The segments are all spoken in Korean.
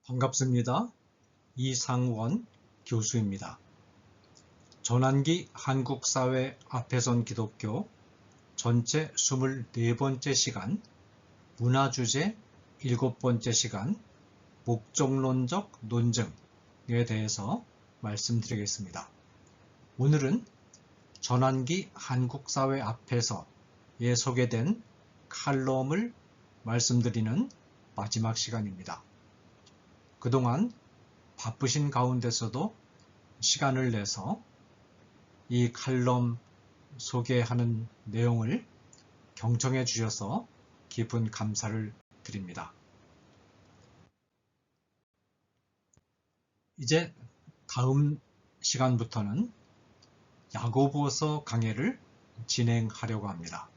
반갑습니다. 이상원 교수입니다. 전환기 한국사회 앞에선 기독교 전체 24번째 시간 문화주제 7번째 시간 목적론적 논증에 대해서 말씀드리겠습니다. 오늘은 전환기 한국사회 앞에서에 소개된 칼럼을 말씀드리는 마지막 시간입니다. 그동안 바쁘신 가운데서도 시간을 내서 이 칼럼 소개하는 내용을 경청해 주셔서 깊은 감사를 드립니다. 이제 다음 시간부터는 야고보서 강해를 진행하려고 합니다.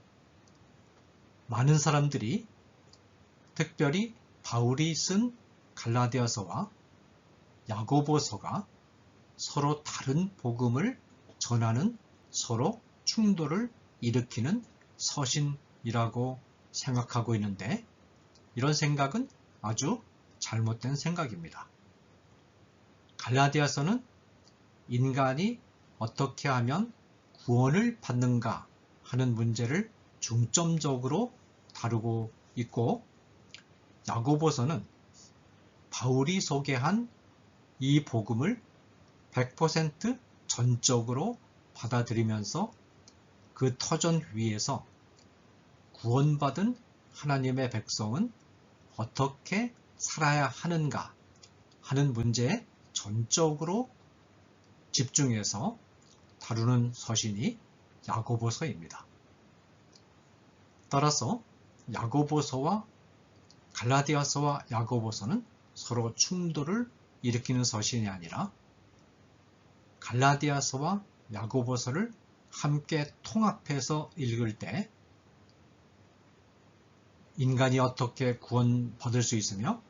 많은 사람들이 특별히 바울이 쓴 갈라디아서와 야고보서가 서로 다른 복음을 전하는 서로 충돌을 일으키는 서신이라고 생각하고 있는데 이런 생각은 아주 잘못된 생각입니다. 갈라디아서는 인간이 어떻게 하면 구원을 받는가 하는 문제를 중점적으로 다루고 있고 야고보서는 바울이 소개한 이 복음을 100% 전적으로 받아들이면서 그 터전 위에서 구원받은 하나님의 백성은 어떻게 살아야 하는가 하는 문제에 전적으로 집중해서 다루는 서신이 야고보서입니다. 따라서 야고보서와 갈라디아서와 야고보서는 서로 충돌을 일으키는 서신이 아니라 갈라디아서와 야고보서를 함께 통합해서 읽을 때 인간이 어떻게 구원받을 수 있으며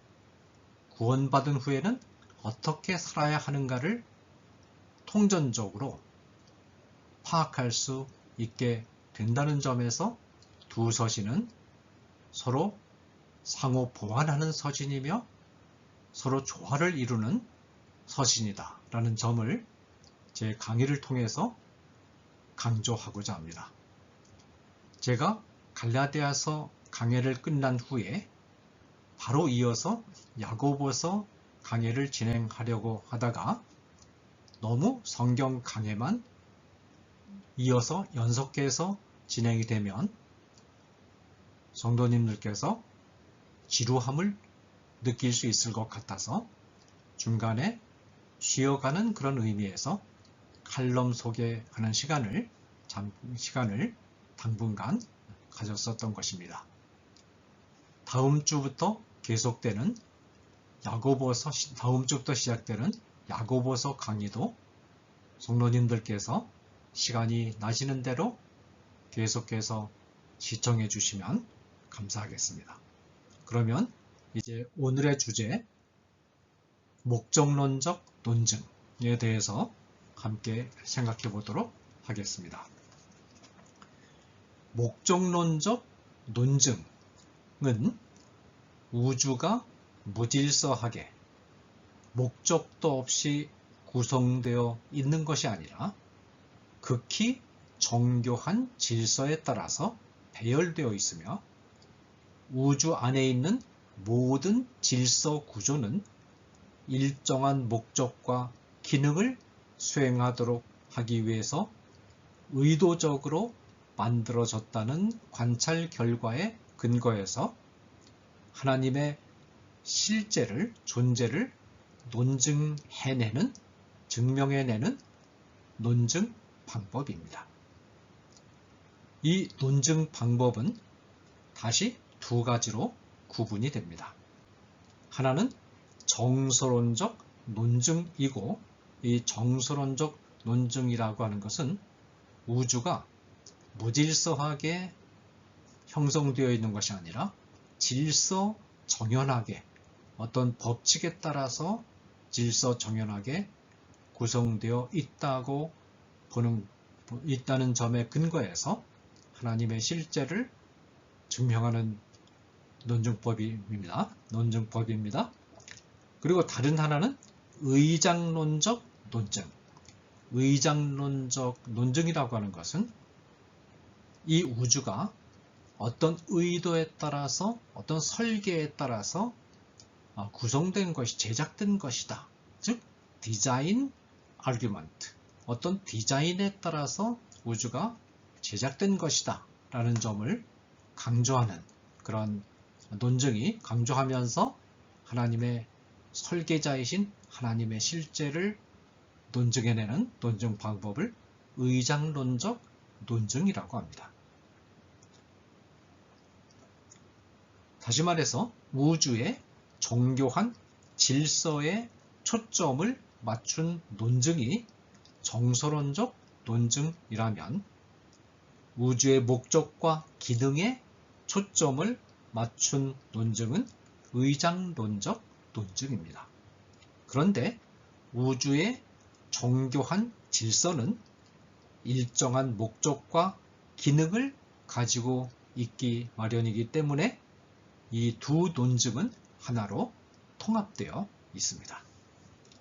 구원받은 후에는 어떻게 살아야 하는가를 통전적으로 파악할 수 있게 된다는 점에서 두 서신은 서로 상호 보완하는 서신이며 서로 조화를 이루는 서신이다 라는 점을 제 강의를 통해서 강조하고자 합니다. 제가 갈라디아서 강해를 끝난 후에 바로 이어서 야고보서 강해를 진행하려고 하다가 너무 성경 강해만 이어서 연속해서 진행이 되면 성도님들께서 지루함을 느낄 수 있을 것 같아서 중간에 쉬어가는 그런 의미에서 칼럼 소개하는 시간을 당분간 가졌었던 것입니다. 다음 주부터 계속되는 다음 주부터 시작되는 야고보서 강의도 성도님들께서 시간이 나시는 대로 계속해서 시청해 주시면 감사하겠습니다. 그러면 이제 오늘의 주제 목적론적 논증에 대해서 함께 생각해 보도록 하겠습니다. 목적론적 논증은 우주가 무질서하게 목적도 없이 구성되어 있는 것이 아니라 극히 정교한 질서에 따라서 배열되어 있으며 우주 안에 있는 모든 질서 구조는 일정한 목적과 기능을 수행하도록 하기 위해서 의도적으로 만들어졌다는 관찰 결과에 근거해서 하나님의 존재를 증명해내는 논증 방법입니다. 이 논증 방법은 다시 두 가지로 구분이 됩니다. 하나는 정서론적 논증이고 이 정서론적 논증이라고 하는 것은 우주가 무질서하게 형성되어 있는 것이 아니라 질서정연하게 어떤 법칙에 따라서 질서정연하게 구성되어 있다는 점에 근거해서 하나님의 실제를 증명하는 논증법입니다. 그리고 다른 하나는 의장론적 논증. 의장론적 논증이라고 하는 것은 이 우주가 어떤 의도에 따라서, 어떤 설계에 따라서 구성된 것이, 제작된 것이다. 즉, 디자인 아규먼트. 어떤 디자인에 따라서 우주가 제작된 것이다. 라는 점을 강조하는 그런 논증이, 강조하면서 하나님의 설계자이신 하나님의 실제를 논증해내는 논증 방법을 의장론적 논증이라고 합니다. 다시 말해서 우주의 정교한 질서에 초점을 맞춘 논증이 정서론적 논증이라면, 우주의 목적과 기능에 초점을 맞춘 논증은 의장론적 논증입니다. 그런데 우주의 정교한 질서는 일정한 목적과 기능을 가지고 있기 마련이기 때문에 이 두 논증은 하나로 통합되어 있습니다.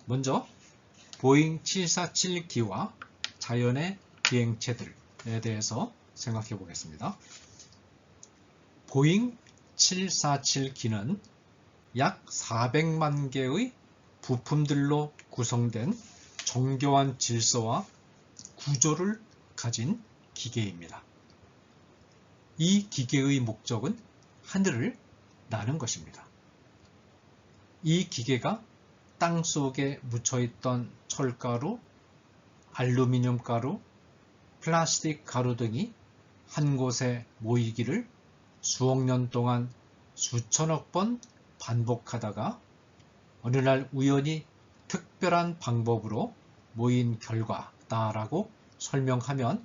먼저 보잉 747기와 자연의 비행체들에 대해서 생각해 보겠습니다. 보잉 747기는 약 400만 개의 부품들로 구성된 정교한 질서와 구조를 가진 기계입니다. 이 기계의 목적은 하늘을 나는 것입니다. 이 기계가 땅 속에 묻혀있던 철가루, 알루미늄 가루, 플라스틱 가루 등이 한 곳에 모이기를 수억 년 동안 수천억 번 반복하다가 어느 날 우연히 특별한 방법으로 모인 결과다라고 설명하면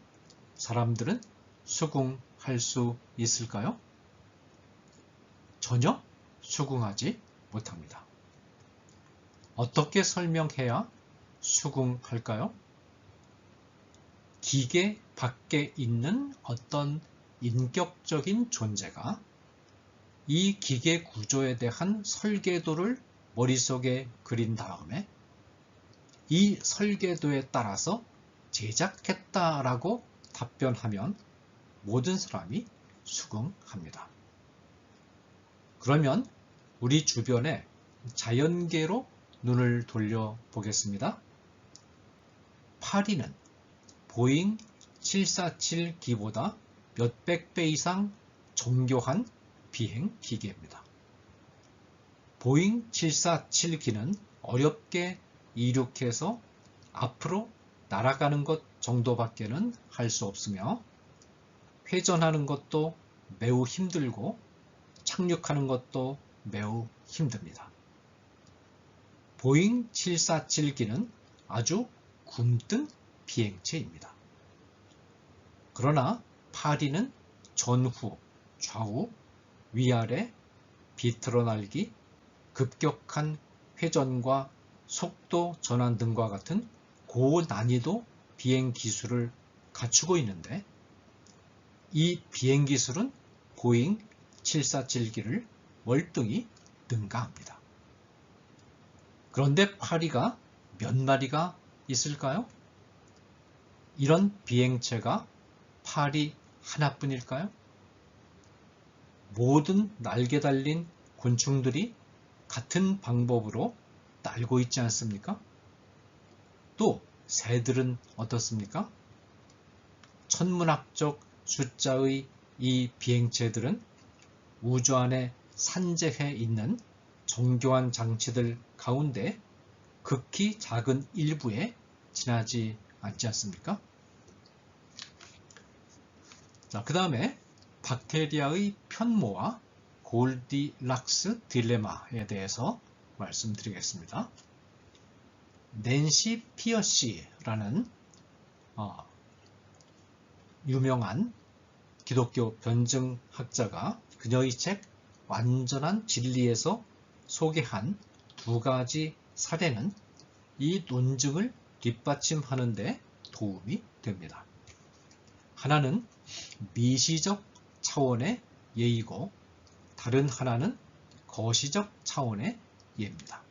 사람들은 수긍할 수 있을까요? 전혀 수긍하지 못합니다. 어떻게 설명해야 수긍할까요? 기계 밖에 있는 어떤 인격적인 존재가 이 기계 구조에 대한 설계도를 머릿속에 그린 다음에 이 설계도에 따라서 제작했다라고 답변하면 모든 사람이 수긍합니다. 그러면 우리 주변의 자연계로 눈을 돌려보겠습니다. 파리는 보잉 747기보다 몇백 배 이상 정교한 비행 기계입니다. 보잉 747기는 어렵게 이륙해서 앞으로 날아가는 것 정도밖에는 할 수 없으며, 회전하는 것도 매우 힘들고 착륙하는 것도 매우 힘듭니다. 보잉 747기는 아주 굼뜬 비행체입니다. 그러나 파리는 전후, 좌우, 위아래, 비틀어 날기, 급격한 회전과 속도 전환 등과 같은 고난이도 비행 기술을 갖추고 있는데, 이 비행 기술은 보잉 747기를 월등히 능가합니다. 그런데 파리가 몇 마리가 있을까요? 이런 비행체가 파리 하나뿐일까요? 모든 날개 달린 곤충들이 같은 방법으로 날고 있지 않습니까? 또 새들은 어떻습니까? 천문학적 숫자의 이 비행체들은 우주 안에 산재해 있는 정교한 장치들 가운데 극히 작은 일부에 지나지 않지 않습니까? 자, 그 다음에 박테리아의 편모와 골디락스 딜레마에 대해서 말씀드리겠습니다. 낸시 피어시라는 유명한 기독교 변증학자가 그녀의 책 완전한 진리에서 소개한 두 가지 사례는 이 논증을 뒷받침하는 데 도움이 됩니다. 하나는 미시적 차원의 예이고 다른 하나는 거시적 차원의 예입니다.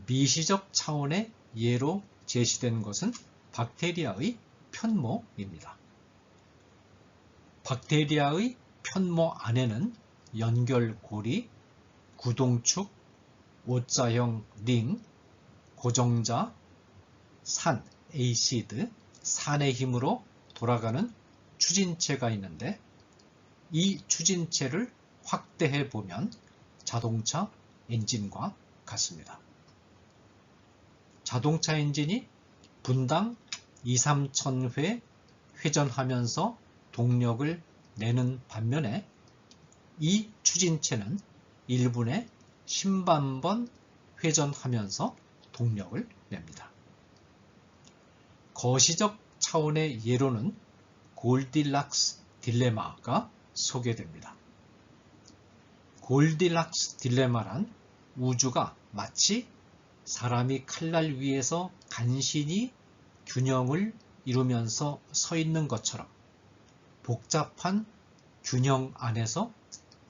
미시적 차원의 예로 제시된 것은 박테리아의 편모입니다. 박테리아의 편모 안에는 연결고리, 구동축, O자형 링, 고정자, 산, 에이시드, 산의 힘으로 돌아가는 추진체가 있는데 이 추진체를 확대해 보면 자동차 엔진과 같습니다. 자동차 엔진이 분당 2~3천 회 회전하면서 동력을 내는 반면에 이 추진체는 1분에 10만 번 회전하면서 동력을 냅니다. 거시적 차원의 예로는 골디락스 딜레마가 소개됩니다. 골디락스 딜레마란 우주가 마치 사람이 칼날 위에서 간신히 균형을 이루면서 서 있는 것처럼 복잡한 균형 안에서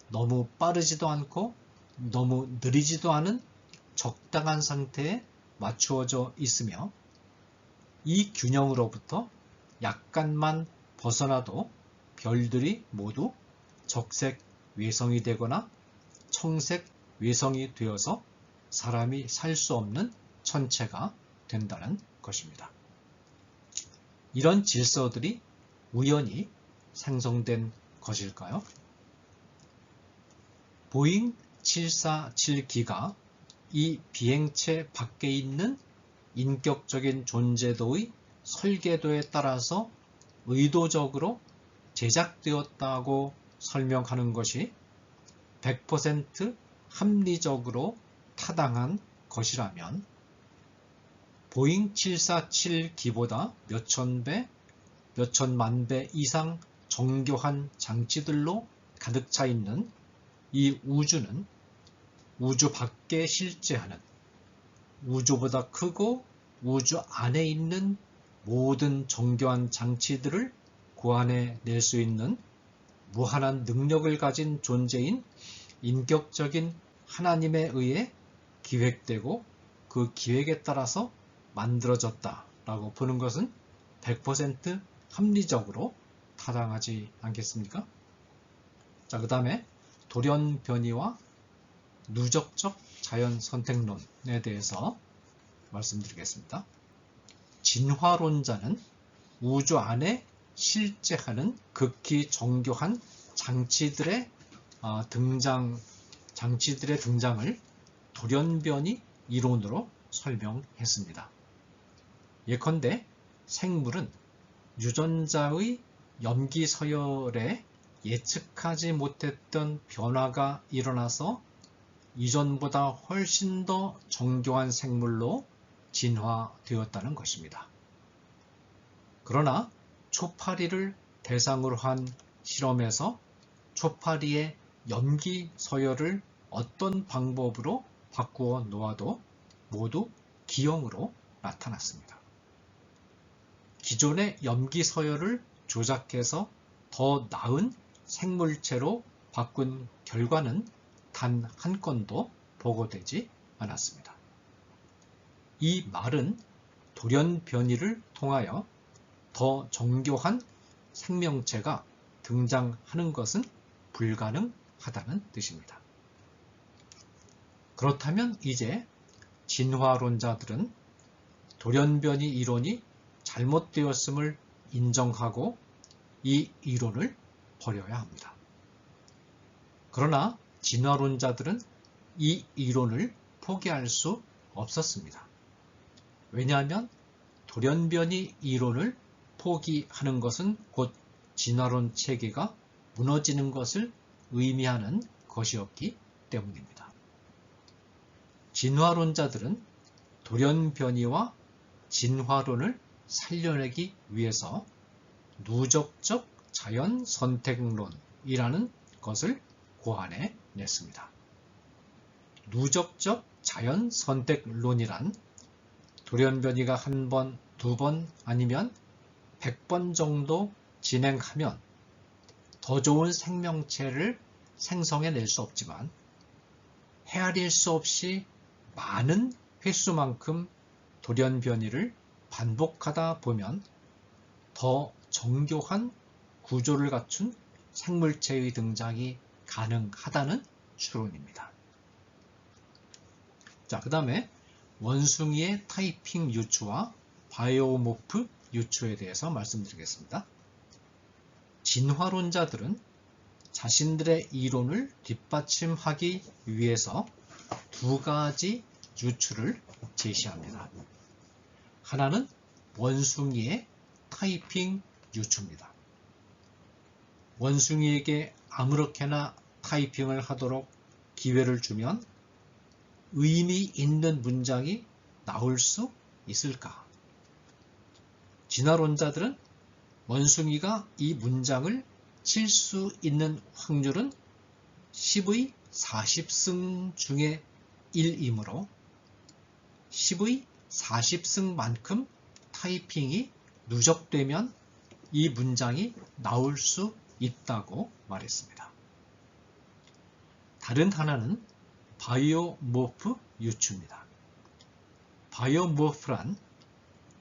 너무 빠르지도 않고 너무 느리지도 않은 적당한 상태에 맞추어져 있으며 이 균형으로부터 약간만 벗어나도 별들이 모두 적색 외성이 되거나 청색 외성이 되어서 사람이 살 수 없는 천체가 된다는 것입니다. 이런 질서들이 우연히 생성된 것일까요? 보잉 747기가 이 비행체 밖에 있는 인격적인 존재도의 설계도에 따라서 의도적으로 제작되었다고 설명하는 것이 100% 합리적으로 타당한 것이라면 보잉 747기보다 몇천 배, 몇천만 배 이상 정교한 장치들로 가득 차 있는 이 우주는 우주 밖에 실제하는 우주보다 크고 우주 안에 있는 모든 정교한 장치들을 구안해낼 수 있는 무한한 능력을 가진 존재인 인격적인 하나님에 의해 기획되고 그 기획에 따라서 만들어졌다라고 보는 것은 100% 합리적으로 타당하지 않겠습니까? 자, 그 다음에 돌연변이와 누적적 자연 선택론에 대해서 말씀드리겠습니다. 진화론자는 우주 안에 실제하는 극히 정교한 장치들의 등장을 돌연변이 이론으로 설명했습니다. 예컨대 생물은 유전자의 염기 서열에 예측하지 못했던 변화가 일어나서 이전보다 훨씬 더 정교한 생물로 진화되었다는 것입니다. 그러나 초파리를 대상으로 한 실험에서 초파리의 염기 서열을 어떤 방법으로 바꾸어 놓아도 모두 기형으로 나타났습니다. 기존의 염기 서열을 조작해서 더 나은 생물체로 바꾼 결과는 단 한 건도 보고되지 않았습니다. 이 말은 돌연변이를 통하여 더 정교한 생명체가 등장하는 것은 불가능하다는 뜻입니다. 그렇다면 이제 진화론자들은 돌연변이 이론이 잘못되었음을 인정하고 이 이론을 버려야 합니다. 그러나 진화론자들은 이 이론을 포기할 수 없었습니다. 왜냐하면 돌연변이 이론을 포기하는 것은 곧 진화론 체계가 무너지는 것을 의미하는 것이었기 때문입니다. 진화론자들은 돌연변이와 진화론을 살려내기 위해서 누적적 자연 선택론이라는 것을 고안해냈습니다. 누적적 자연 선택론이란 돌연변이가 한 번, 두 번 아니면 100번 정도 진행하면 더 좋은 생명체를 생성해낼 수 없지만 헤아릴 수 없이 많은 횟수만큼 돌연변이를 반복하다 보면 더 정교한 구조를 갖춘 생물체의 등장이 가능하다는 추론입니다. 자, 그 다음에 원숭이의 타이핑 유추와 바이오모프 유추에 대해서 말씀드리겠습니다. 진화론자들은 자신들의 이론을 뒷받침하기 위해서 두 가지 유추를 제시합니다. 하나는 원숭이의 타이핑 유추입니다. 원숭이에게 아무렇게나 타이핑을 하도록 기회를 주면 의미 있는 문장이 나올 수 있을까? 진화론자들은 원숭이가 이 문장을 칠 수 있는 확률은 10의 40승 중에 1이므로 10의 40승만큼 타이핑이 누적되면 이 문장이 나올 수 있다고 말했습니다. 다른 하나는 바이오모프 유추입니다. 바이오모프란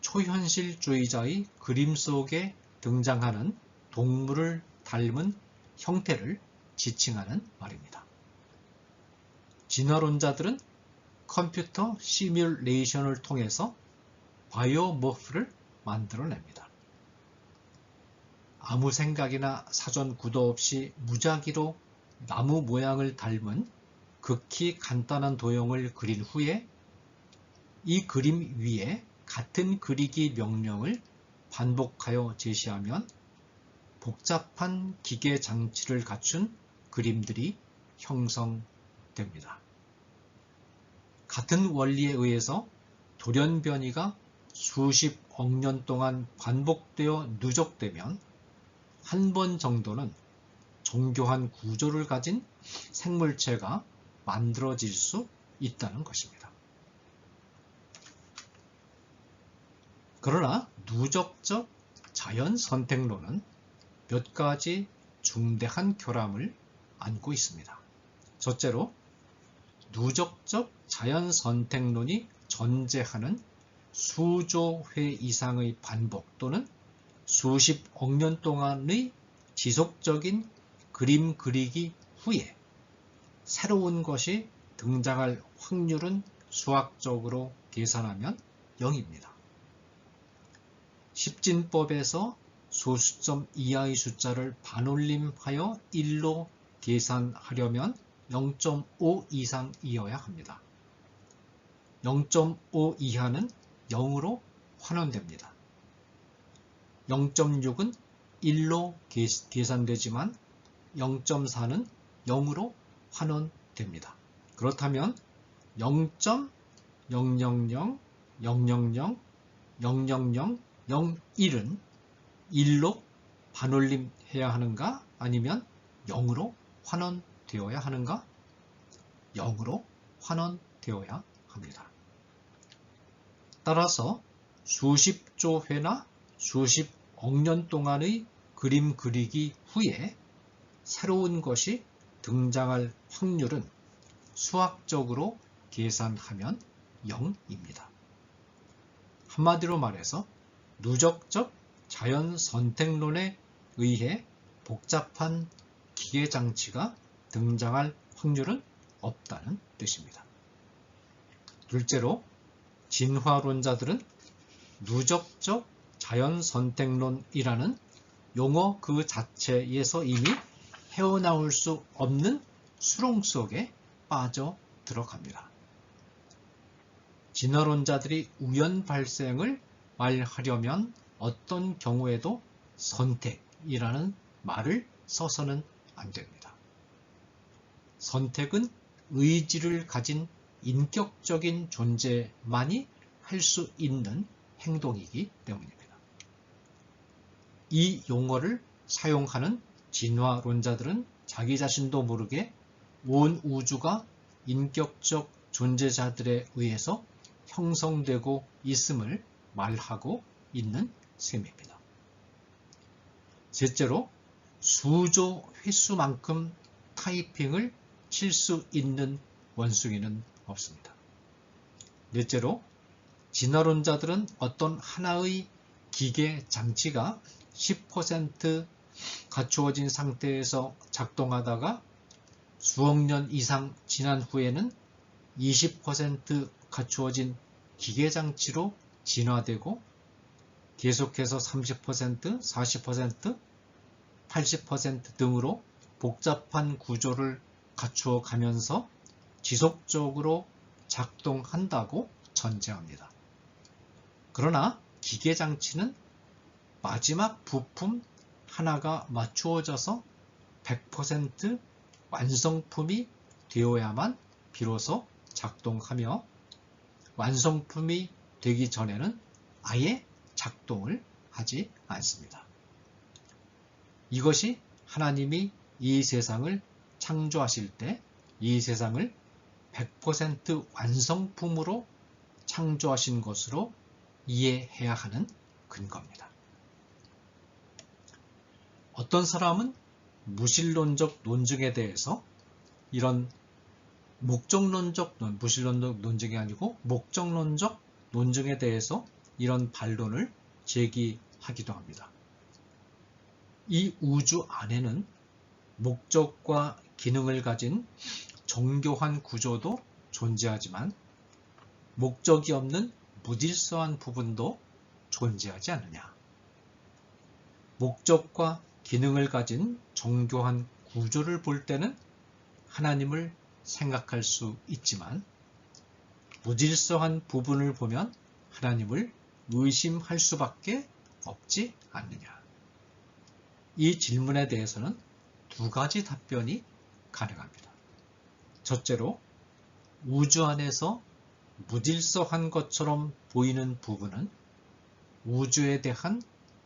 초현실주의자의 그림 속에 등장하는 동물을 닮은 형태를 지칭하는 말입니다. 진화론자들은 컴퓨터 시뮬레이션을 통해서 바이오모프를 만들어냅니다. 아무 생각이나 사전 구도 없이 무작위로 나무 모양을 닮은 극히 간단한 도형을 그린 후에 이 그림 위에 같은 그리기 명령을 반복하여 제시하면 복잡한 기계 장치를 갖춘 그림들이 형성됩니다. 같은 원리에 의해서 돌연변이가 수십억 년 동안 반복되어 누적되면 한 번 정도는 정교한 구조를 가진 생물체가 만들어질 수 있다는 것입니다. 그러나 누적적 자연 선택론은 몇 가지 중대한 결함을 안고 있습니다. 첫째로, 누적적 자연 선택론이 전제하는 수조 회 이상의 반복 또는 수십억 년 동안의 지속적인 그림 그리기 후에 새로운 것이 등장할 확률은 수학적으로 계산하면 0입니다. 십진법에서 소수점 이하의 숫자를 반올림하여 1로 계산하려면 0.5 이상이어야 합니다. 0.5 이하는 0으로 환원됩니다. 0.6은 1로 계산되지만 0.4는 0으로 환원됩니다. 그렇다면 0.000000001은 1로 반올림해야 하는가? 아니면 0으로 환원되어야 하는가? 0으로 환원되어야 합니다. 따라서 수십조 회나 수십억 년 동안의 그림 그리기 후에 새로운 것이 등장할 확률은 수학적으로 계산하면 0입니다. 한마디로 말해서 누적적 자연 선택론에 의해 복잡한 기계 장치가 등장할 확률은 없다는 뜻입니다. 둘째로, 진화론자들은 누적적 자연 선택론이라는 용어 그 자체에서 이미 헤어나올 수 없는 수렁 속에 빠져 들어갑니다. 진화론자들이 우연 발생을 말하려면 어떤 경우에도 선택이라는 말을 써서는 안 됩니다. 선택은 의지를 가진 인격적인 존재만이 할 수 있는 행동이기 때문입니다. 이 용어를 사용하는 진화론자들은 자기 자신도 모르게 온 우주가 인격적 존재자들에 의해서 형성되고 있음을 말하고 있는 셈입니다. 셋째로, 수조 횟수만큼 타이핑을 칠 수 있는 원숭이는 없습니다. 넷째로, 진화론자들은 어떤 하나의 기계 장치가 10% 갖추어진 상태에서 작동하다가 수억 년 이상 지난 후에는 20% 갖추어진 기계 장치로 진화되고 계속해서 30%, 40%, 80% 등으로 복잡한 구조를 갖추어 가면서 지속적으로 작동한다고 전제합니다. 그러나 기계 장치는 마지막 부품 하나가 맞추어져서 100% 완성품이 되어야만 비로소 작동하며 완성품이 되기 전에는 아예 작동을 하지 않습니다. 이것이 하나님이 이 세상을 창조하실 때 이 세상을 100% 완성품으로 창조하신 것으로 이해해야 하는 근거입니다. 어떤 사람은 무신론적 논증에 대해서 이런 무신론적 논증이 아니고 목적론적 논증에 대해서 이런 반론을 제기하기도 합니다. 이 우주 안에는 목적과 기능을 가진 정교한 구조도 존재하지만 목적이 없는 무질서한 부분도 존재하지 않느냐. 목적과 기능을 가진 정교한 구조를 볼 때는 하나님을 생각할 수 있지만 무질서한 부분을 보면 하나님을 의심할 수밖에 없지 않느냐. 이 질문에 대해서는 두 가지 답변이 가능합니다. 첫째로, 우주 안에서 무질서한 것처럼 보이는 부분은 우주에 대한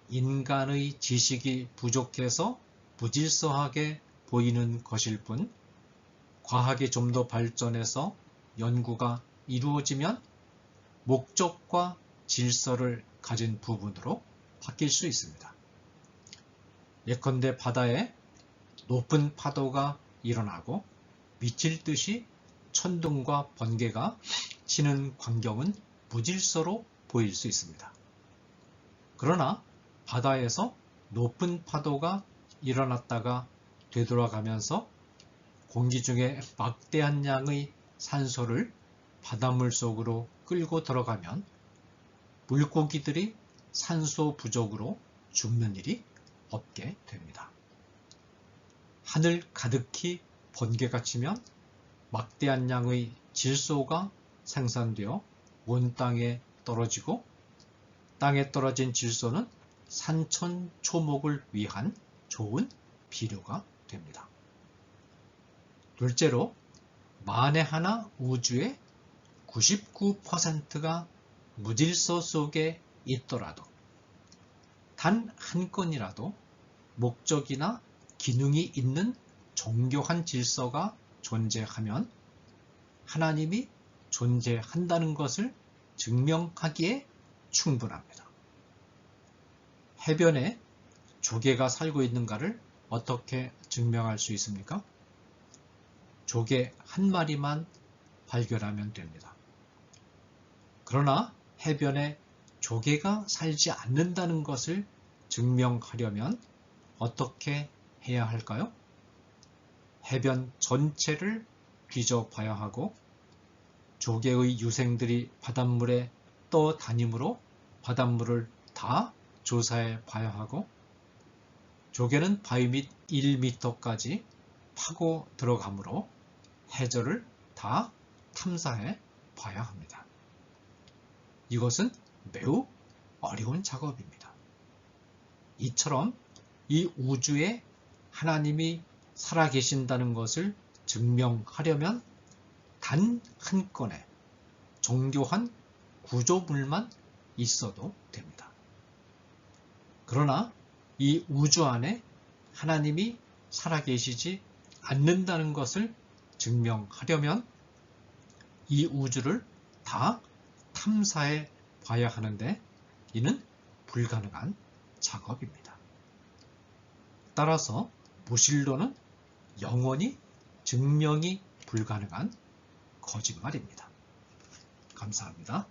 인간의 지식이 부족해서 무질서하게 보이는 것일 뿐, 과학이 좀 더 발전해서 연구가 이루어지면 목적과 질서를 가진 부분으로 바뀔 수 있습니다. 예컨대 바다에 높은 파도가 일어나고 미칠 듯이 천둥과 번개가 치는 광경은 무질서로 보일 수 있습니다. 그러나 바다에서 높은 파도가 일어났다가 되돌아가면서 공기 중에 막대한 양의 산소를 바닷물 속으로 끌고 들어가면 물고기들이 산소 부족으로 죽는 일이 없게 됩니다. 하늘 가득히 번개가 치면 막대한 양의 질소가 생산되어 온 땅에 떨어지고 땅에 떨어진 질소는 산천초목을 위한 좋은 비료가 됩니다. 둘째로, 만에 하나 우주의 99%가 무질서 속에 있더라도 단 한 건이라도 목적이나 기능이 있는 정교한 질서가 존재하면 하나님이 존재한다는 것을 증명하기에 충분합니다. 해변에 조개가 살고 있는가를 어떻게 증명할 수 있습니까? 조개 한 마리만 발견하면 됩니다. 그러나 해변에 조개가 살지 않는다는 것을 증명하려면 어떻게 해야 할까요? 해변 전체를 뒤져봐야 하고 조개의 유생들이 바닷물에 떠다니므로 바닷물을 다 조사해 봐야 하고 조개는 바위 밑 1m까지 파고 들어가므로 해저를 다 탐사해 봐야 합니다. 이것은 매우 어려운 작업입니다. 이처럼 이 우주에 하나님이 살아계신다는 것을 증명하려면 단 한 건의 정교한 구조물만 있어도 됩니다. 그러나 이 우주 안에 하나님이 살아계시지 않는다는 것을 증명하려면 이 우주를 다 탐사해 봐야 하는데 이는 불가능한 작업입니다. 따라서 무신론은 영원히 증명이 불가능한 거짓말입니다. 감사합니다.